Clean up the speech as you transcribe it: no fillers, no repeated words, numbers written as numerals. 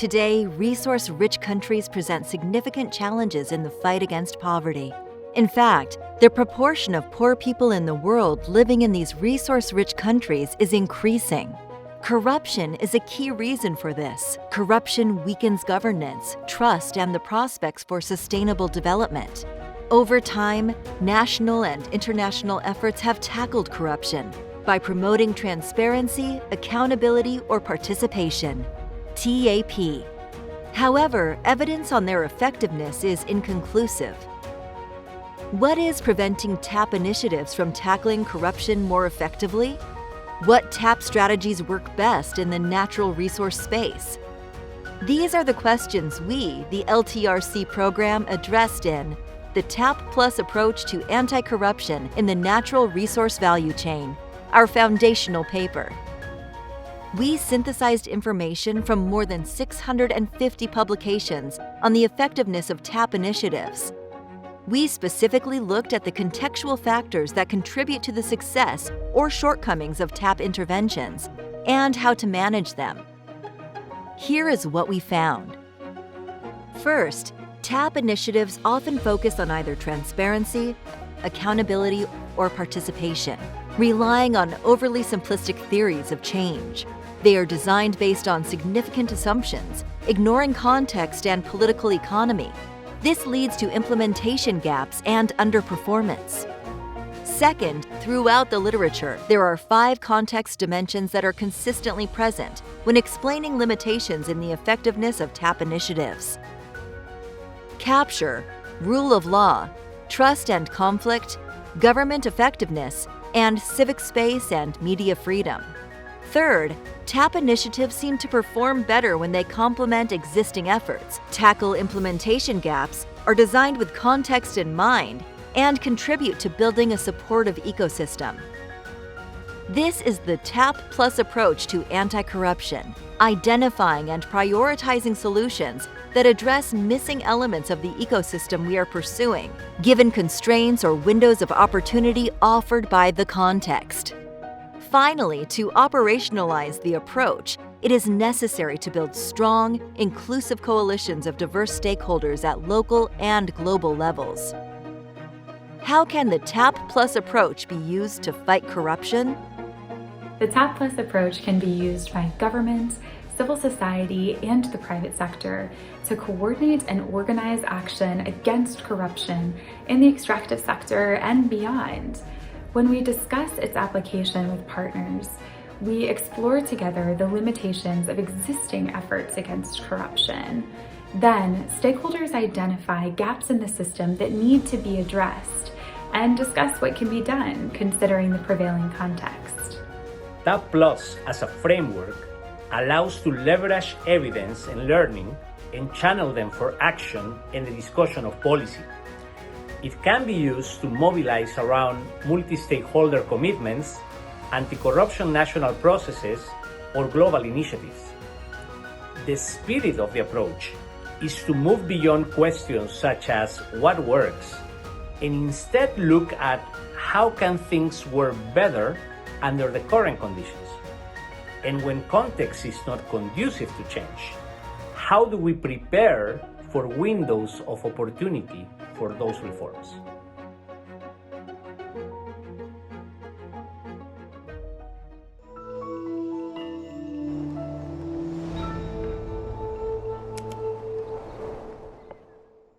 Today, resource-rich countries present significant challenges in the fight against poverty. In fact, the proportion of poor people in the world living in these resource-rich countries is increasing. Corruption is a key reason for this. Corruption weakens governance, trust, and the prospects for sustainable development. Over time, national and international efforts have tackled corruption by promoting transparency, accountability, or participation. TAP. However, evidence on their effectiveness is inconclusive. What is preventing TAP initiatives from tackling corruption more effectively? What TAP strategies work best in the natural resource space? These are the questions we, the LTRC program, addressed in the TAP Plus Approach to Anti-Corruption in the Natural Resource Value Chain, our foundational paper. We synthesized information from more than 650 publications on the effectiveness of TAP initiatives. We specifically looked at the contextual factors that contribute to the success or shortcomings of TAP interventions and how to manage them. Here is what we found. First, TAP initiatives often focus on either transparency, accountability, or participation, relying on overly simplistic theories of change. They are designed based on significant assumptions, ignoring context and political economy. This leads to implementation gaps and underperformance. Second, throughout the literature, there are 5 context dimensions that are consistently present when explaining limitations in the effectiveness of TAP initiatives. Capture, rule of law, trust and conflict, government effectiveness, and civic space and media freedom. Third, TAP initiatives seem to perform better when they complement existing efforts, tackle implementation gaps, are designed with context in mind, and contribute to building a supportive ecosystem. This is the TAP Plus approach to anti-corruption, identifying and prioritizing solutions that address missing elements of the ecosystem we are pursuing, given constraints or windows of opportunity offered by the context. Finally, to operationalize the approach, it is necessary to build strong, inclusive coalitions of diverse stakeholders at local and global levels. How can the TAP Plus approach be used to fight corruption? The TAP Plus approach can be used by governments, civil society, and the private sector to coordinate and organize action against corruption in the extractive sector and beyond. When we discuss its application with partners, we explore together the limitations of existing efforts against corruption. Then, stakeholders identify gaps in the system that need to be addressed and discuss what can be done considering the prevailing context. TAP Plus as a framework allows to leverage evidence and learning and channel them for action in the discussion of policy. It can be used to mobilize around multi-stakeholder commitments, anti-corruption national processes, or global initiatives. The spirit of the approach is to move beyond questions such as what works, and instead look at how can things work better under the current conditions. And when context is not conducive to change, how do we prepare for windows of opportunity for those reforms?